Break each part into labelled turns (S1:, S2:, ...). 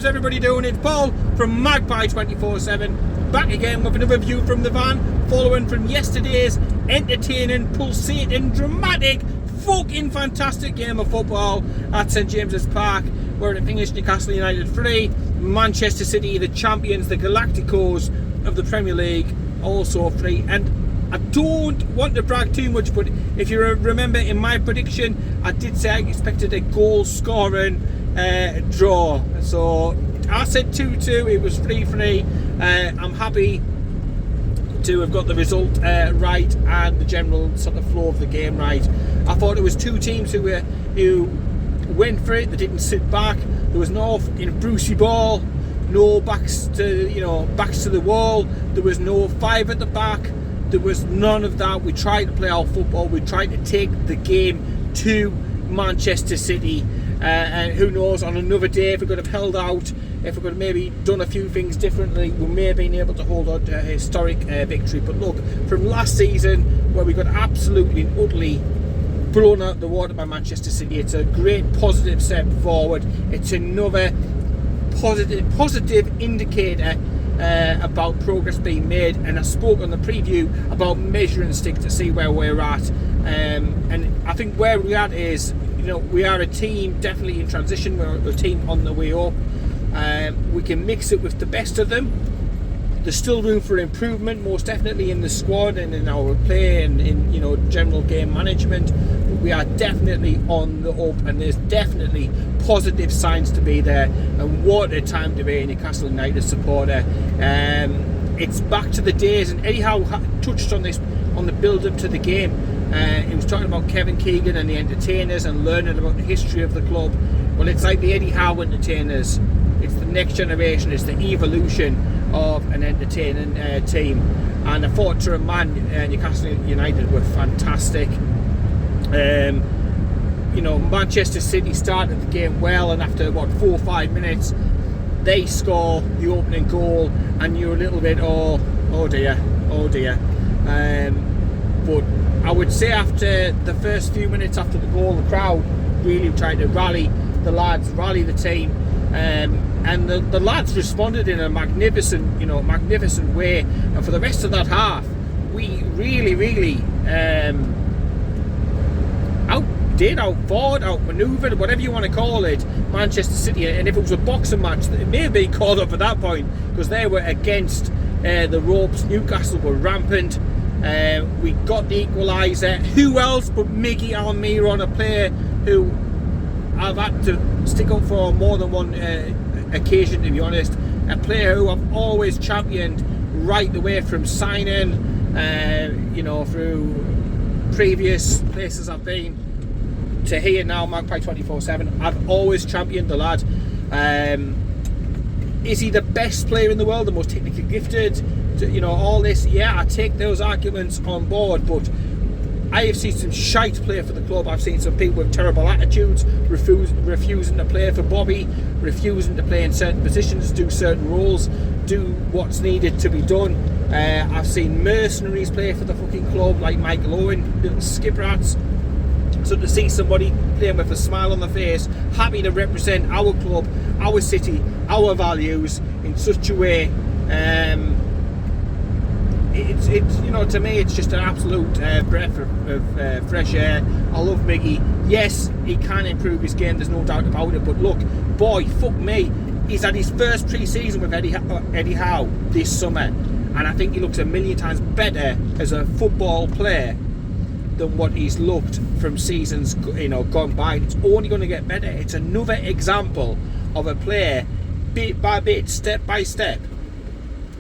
S1: everybody doing? It's Paul from Magpies 24/7, back again with another view from the van, following from yesterday's entertaining, pulsating, dramatic, fucking fantastic game of football at St James's Park, where it finished Newcastle United 3, Manchester City, the champions, the Galacticos of the Premier League, also 3. And I don't want to brag too much, but if you remember in my prediction, I did say I expected a goal scoring draw. So I said 2-2, it was 3-3. I'm happy to have got the result right and the general sort of flow of the game right. I thought it was two teams who went for it. They didn't sit back. There was no fucking Brucey ball, no backs to the wall. There was no five at the back. There was none of that. We tried to play our football. We tried to take the game to Manchester City. And who knows, on another day, if we could have held out, if we could have maybe done a few things differently, we may have been able to hold on to a historic victory. But look, from last season, where we got absolutely and utterly blown out the water by Manchester City, it's a great positive step forward. It's another positive indicator about progress being made, and I spoke on the preview about measuring stick to see where we're at, and I think where we're at is, we are a team definitely in transition. We're a team on the way up. We can mix it with the best of them. There's still room for improvement, most definitely in the squad and in our play and in general game management. But we are definitely on the up, and there's definitely positive signs to be there. And what a time to be a Newcastle United supporter. It's back to the days, and Eddie Howe touched on this on the build-up to the game. He was talking about Kevin Keegan and the entertainers and learning about the history of the club. Well, it's like the Eddie Howe entertainers. It's the next generation. It's the evolution of an entertaining team. And I thought to a man, Newcastle United were fantastic. Manchester City started the game well, and after 4 or 5 minutes, they score the opening goal, and you're a little bit oh dear. But I would say after the first few minutes after the goal, the crowd really tried to rally the lads, rally the team, and the lads responded in a magnificent way. And for the rest of that half, we really outmaneuvered, whatever you want to call it, Manchester City. And if it was a boxing match, it may have been called up at that point, because they were against the ropes. Newcastle were rampant. We got the equaliser. Who else but Miggy Almiron, a player who I've had to stick up for more than one occasion, to be honest. A player who I've always championed right the way from signing, through previous places I've been to here now, Magpie 24/7. I've always championed the lad. Is he the best player in the world, the most technically gifted? All this, yeah, I take those arguments on board, but I have seen some shite play for the club. I've seen some people with terrible attitudes, refusing to play for Bobby, refusing to play in certain positions, do certain roles, do what's needed to be done. I've seen mercenaries play for the fucking club, like Michael Owen, little skip rats. So to see somebody playing with a smile on their face, happy to represent our club, our city, our values in such a way, it's to me, it's just an absolute breath of fresh air. I love Miggy. Yes, he can improve his game, there's no doubt about it, but look, boy, fuck me, he's had his first pre-season with Eddie Howe this summer, and I think he looks a million times better as a football player than what he's looked from seasons gone by. It's only going to get better. It's another example of a player, bit by bit, step by step,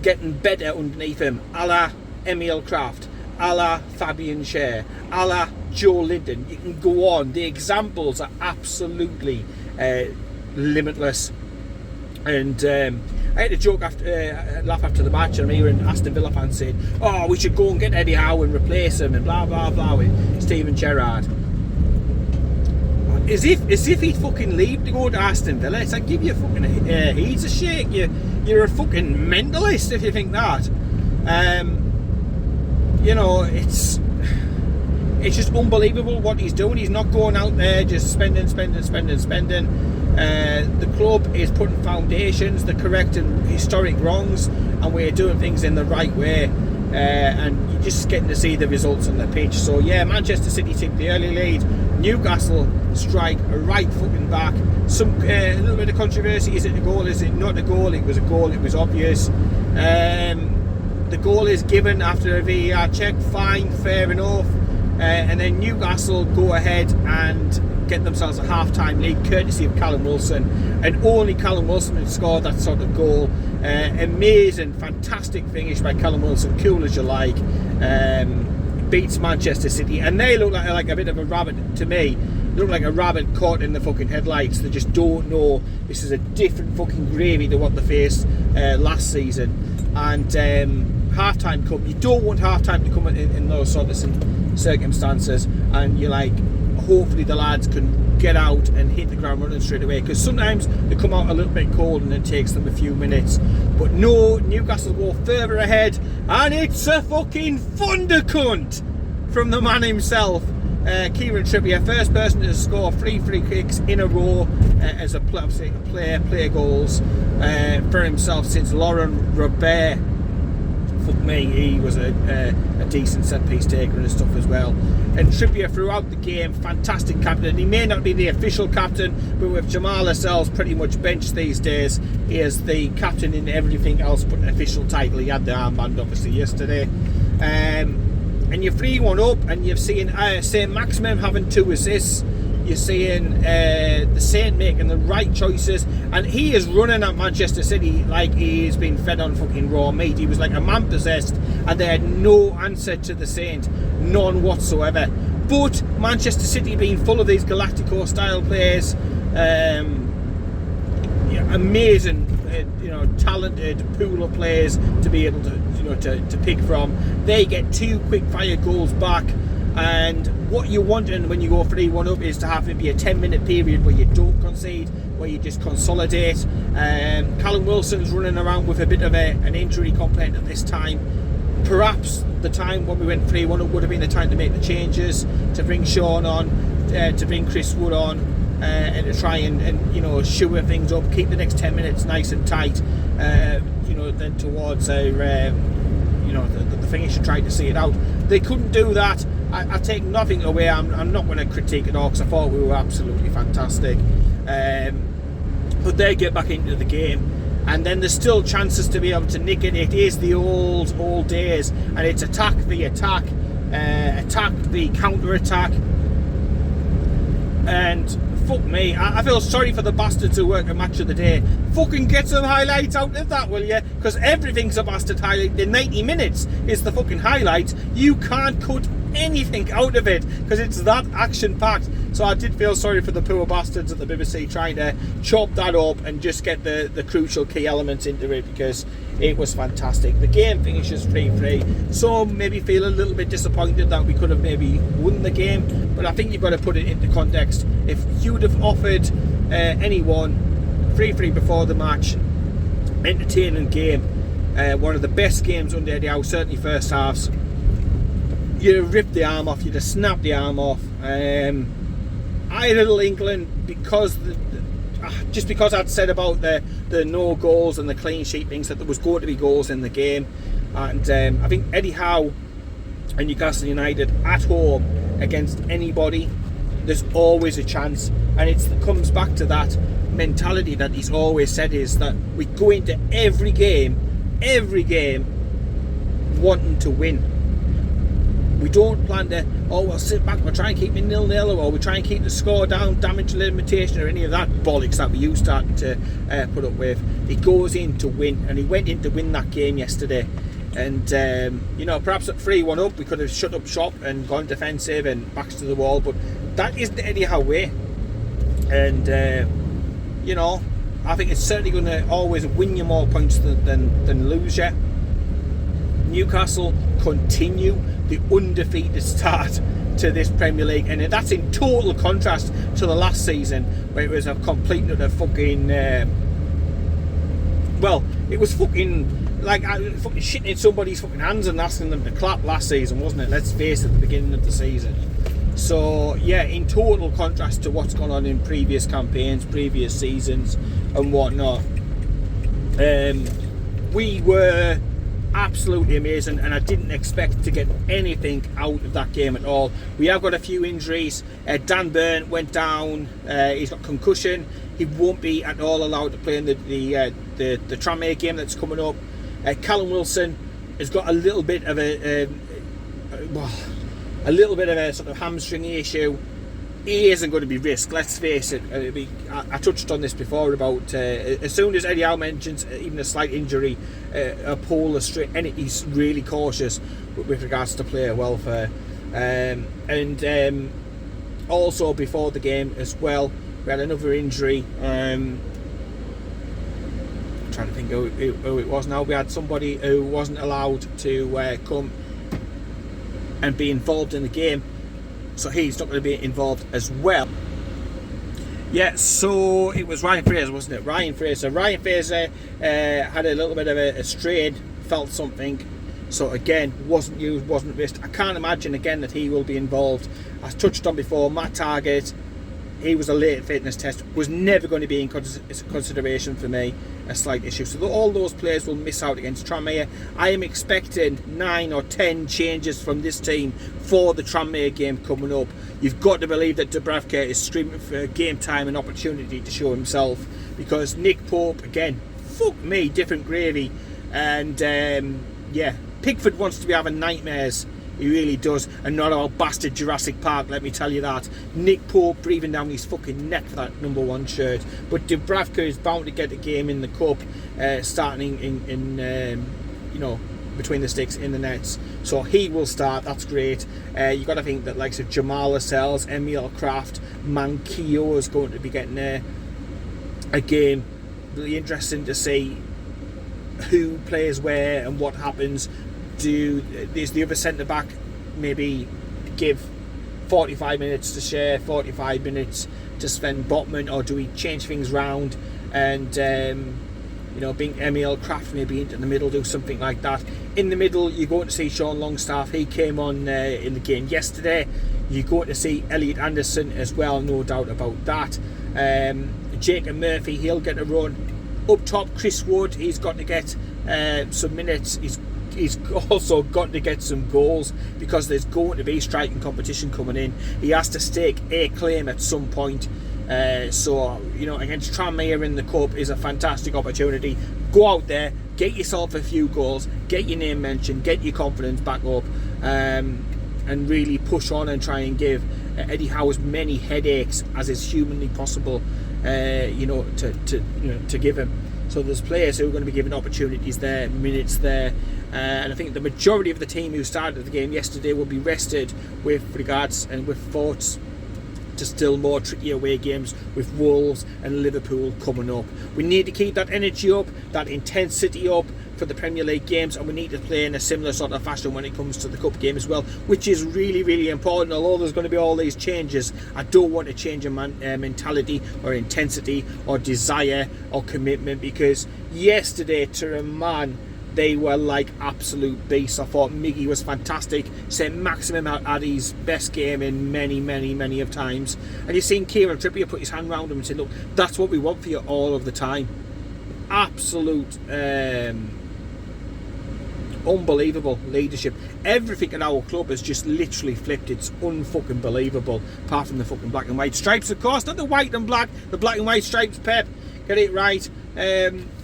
S1: getting better underneath him, a la Emil Kraft, a la Fabian Schär, a la Joe Linden. You can go on. The examples are absolutely limitless. And I had a joke laugh after the match, and even Aston Villa fans said, "Oh, we should go and get Eddie Howe and replace him," and blah blah blah with Steven Gerrard. As if he'd fucking leave to go to Aston Villa. It's like, give you a fucking he's a shake. You're a fucking mentalist if you think that. It's it's just unbelievable what he's doing. He's not going out there just spending. The club is putting foundations, the correct and historic wrongs, and we're doing things in the right way. And you're just getting to see the results on the pitch. So yeah, Manchester City took the early lead. Newcastle strike right fucking back. Some a little bit of controversy. Is it a goal? Is it not a goal? It was a goal. It was obvious. The goal is given after a VAR check. Fine, fair enough. And then Newcastle go ahead and get themselves a half-time lead, courtesy of Callum Wilson, and only Callum Wilson had scored that sort of goal. Amazing, fantastic finish by Callum Wilson, cool as you like. Beats Manchester City, and they look like a bit of a rabbit to me. They look like a rabbit caught in the fucking headlights. They just don't know. This is a different fucking gravy to what they faced last season. And half-time come. You don't want half-time to come in those sort of circumstances, and you're like, hopefully the lads can get out and hit the ground running straight away, because sometimes they come out a little bit cold and it takes them a few minutes. But no, Newcastle go further ahead, and it's a fucking thunder cunt from the man himself, Kieran Trippier, first person to score 3 free kicks in a row as a player goals for himself since Laurent Robert. Fuck me, he was a decent set piece taker and stuff as well. And Trippier throughout the game, fantastic captain. He may not be the official captain, but with Jamal Lascelles pretty much benched these days, he is the captain in everything else but an official title. He had the armband obviously yesterday. And you're 3-1 up, and you've seen St. Maximin having 2 assists. You're seeing the Saint making the right choices, and he is running at Manchester City like he's been fed on fucking raw meat. He was like a man possessed, and they had no answer to the Saint, none whatsoever. But Manchester City being full of these Galactico style players, amazing, talented pool of players to be able to pick from. They get 2 quick fire goals back. And what you're wanting when you go 3-1 up is to have maybe a 10-minute period where you don't concede, where you just consolidate. Callum Wilson's running around with a bit of an injury complaint at this time. Perhaps the time when we went 3-1 up would have been the time to make the changes, to bring Sean on, to bring Chris Wood on, and to try and shore things up, keep the next 10 minutes nice and tight. Then towards the finish and try to see it out. They couldn't do that. I take nothing away. I'm not going to critique it all, because I thought we were absolutely fantastic. But they get back into the game, and then there's still chances to be able to nick it. It is the old days, and it's attack the attack, attack the counter attack. And fuck me, I feel sorry for the bastards who work a match of the day. Fucking get some highlights out of that, will you? Because everything's a bastard highlight. The 90 minutes is the fucking highlight. You can't cut anything out of it because it's that action packed. So I did feel sorry for the poor bastards at the BBC trying to chop that up and just get the crucial key elements into it, because it was fantastic. The game finishes 3-3. Some maybe feel a little bit disappointed that we could have maybe won the game, but I think you've got to put it into context. If you'd have offered anyone 3-3 before the match, entertaining game, one of the best games under Eddie Howe, certainly first halves, you'd have ripped the arm off, you'd have snapped the arm off. I had a little inkling, because just because I'd said about the no goals and the clean sheet things, that there was going to be goals in the game. And I think Eddie Howe and Newcastle United at home against anybody, there's always a chance. And it comes back to that mentality that he's always said, is that we go into every game wanting to win. We don't plan to, we'll sit back, we'll try and keep it 0-0, or we try and keep the score down, damage limitation, or any of that bollocks that we used starting to put up with. He goes in to win, and he went in to win that game yesterday. And perhaps at 3-1 up we could have shut up shop and gone defensive and backs to the wall, but that isn't the Eddie Howe way. And I think it's certainly going to always win you more points than lose you. Newcastle continue the undefeated start to this Premier League, and that's in total contrast to the last season, where it was a complete fucking it was fucking like fucking shitting in somebody's fucking hands and asking them to clap last season, wasn't it? Let's face it, at the beginning of the season. So yeah, in total contrast to what's gone on in previous campaigns, previous seasons and whatnot. We were absolutely amazing, and I didn't expect to get anything out of that game at all. We have got a few injuries. Dan Byrne went down, he's got concussion. He won't be at all allowed to play in the Tranmere game that's coming up. Callum Wilson has got a little bit of a sort of hamstring issue. He isn't going to be risked, let's face it. I touched on this before about as soon as Eddie Howe mentions even a slight injury, a pull, a straight, and he's really cautious with regards to player welfare. And also before the game as well, we had another injury. I'm trying to think who it was now. We had somebody who wasn't allowed to come and be involved in the game, so he's not going to be involved as well. Yeah, so it was Ryan Fraser, wasn't it? Ryan Fraser had a little bit of a strain, felt something, so again wasn't used, wasn't risked. I can't imagine again that he will be involved. As touched on before, Matt Target, he was a late fitness test, was never going to be in consideration for me, a slight issue. So all those players will miss out against Tranmere. I am expecting 9 or 10 changes from this team for the Tranmere game coming up. You've got to believe that Dubravka is streaming for game time and opportunity to show himself, because Nick Pope, again, fuck me, different gravy. And yeah, Pickford wants to be having nightmares. He really does, and not about bastard Jurassic Park, let me tell you that. Nick Pope breathing down his fucking neck for that number 1 shirt. But Dubravka is bound to get a game in the cup, starting in between the sticks in the nets. So he will start, that's great. You've got to think that likes of Jamal Lascelles, Emil Kraft, Manquillo is going to be getting a game. Really interesting to see who plays where and what happens. Is the other centre back maybe give 45 minutes to Share, 45 minutes to Sven Botman, or do we change things round and being Emil Kraft maybe into the middle, do something like that? In the middle, you're going to see Sean Longstaff. He came on in the game yesterday. You're going to see Elliot Anderson as well, no doubt about that. Jacob Murphy, he'll get a run. Up top, Chris Wood, he's got to get some minutes. He's also got to get some goals, because there's going to be striking competition coming in. He has to stake a claim at some point. So against Tranmere in the cup is a fantastic opportunity. Go out there, get yourself a few goals, get your name mentioned, get your confidence back up, and really push on and try and give Eddie Howe as many headaches as is humanly possible. To give him. So there's players who are going to be given opportunities there, minutes there, and I think the majority of the team who started the game yesterday will be rested with regards and with thoughts to still more tricky away games with Wolves and Liverpool coming up. We need to keep that energy up, that intensity up for the Premier League games, and we need to play in a similar sort of fashion when it comes to the Cup game as well, which is really, really important. Although there's going to be all these changes, I don't want to change a mentality or intensity or desire or commitment, because yesterday, to a man, they were like absolute beasts. I thought Miggy was fantastic, set maximum at his best game in many, many, many of times. And you've seen Kieran Trippier put his hand round him and say, look, that's what we want for you all of the time. Absolute unbelievable leadership. Everything in our club has just literally flipped. It's unfucking believable, apart from the fucking black and white stripes, of course, not the white and black, the black and white stripes. Pep, get it right.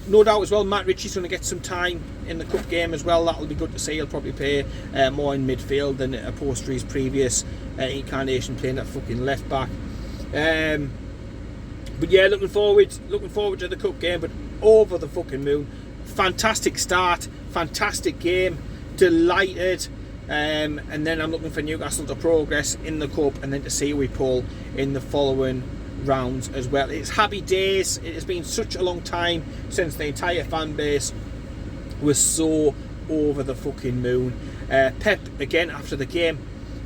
S1: No doubt as well, Matt Ritchie's going to get some time in the cup game as well. That'll be good to see. He'll probably play more in midfield than opposed to his previous incarnation playing that fucking left back. But yeah, looking forward to the cup game, but over the fucking moon. Fantastic start, fantastic game, delighted, and then I'm looking for Newcastle to progress in the cup and then to see we pull in the following rounds as well. It's happy days. It has been such a long time since the entire fan base was so over the fucking moon. Pep, again, after the game,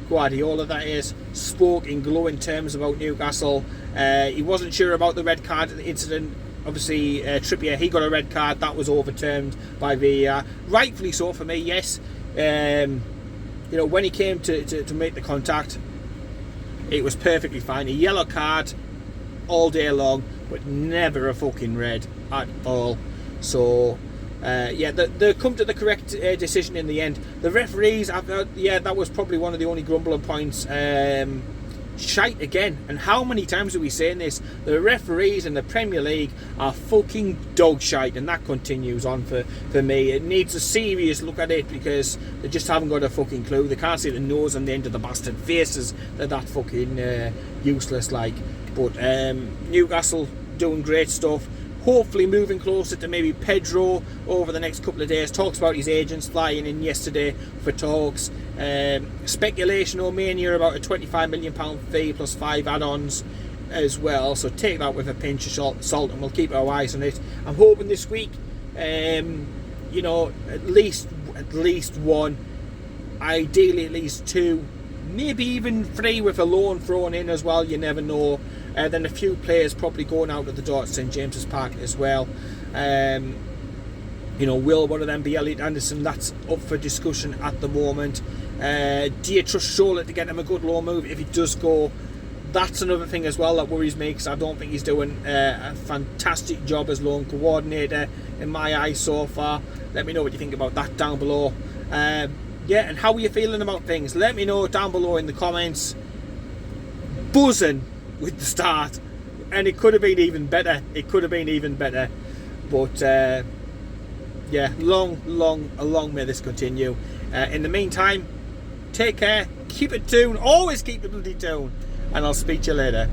S1: Guardiola that is, spoke in glowing terms about Newcastle. He wasn't sure about the red card incident. Obviously, Trippier, he got a red card. That was overturned by VAR. Rightfully so for me, yes. When he came to make the contact, it was perfectly fine. A yellow card all day long, but never a fucking red at all. So yeah, they come to the correct decision in the end. The referees, that was probably one of the only grumbling points. Shite again. And how many times are we saying this? The referees in the Premier League are fucking dog shite, and that continues on for me. It needs a serious look at it, because they just haven't got a fucking clue. They can't see the nose on the end of the bastard faces. They're that fucking useless like. But Newcastle doing great stuff. Hopefully moving closer to maybe Pedro over the next couple of days. Talks about his agents flying in yesterday for talks. Speculation or mania about a £25 million fee plus 5 add-ons as well. So take that with a pinch of salt, and we'll keep our eyes on it. I'm hoping this week, you know, at least one, ideally at least 2, maybe even 3 with a loan thrown in as well. You never know. Then a few players probably going out at the door at St James's Park as well. You know, will one of them be Elliot Anderson? That's up for discussion at the moment. Do you trust Charlotte to get him a good loan move if he does go? That's another thing as well that worries me, because I don't think he's doing a fantastic job as loan coordinator in my eyes so far. Let me know what you think about that down below. Yeah, and how are you feeling about things? Let me know down below in the comments. Buzzing with the start, and it could have been even better. But yeah, long may this continue. In the meantime, take care, keep it tuned, always keep the bloody tune, and I'll speak to you later.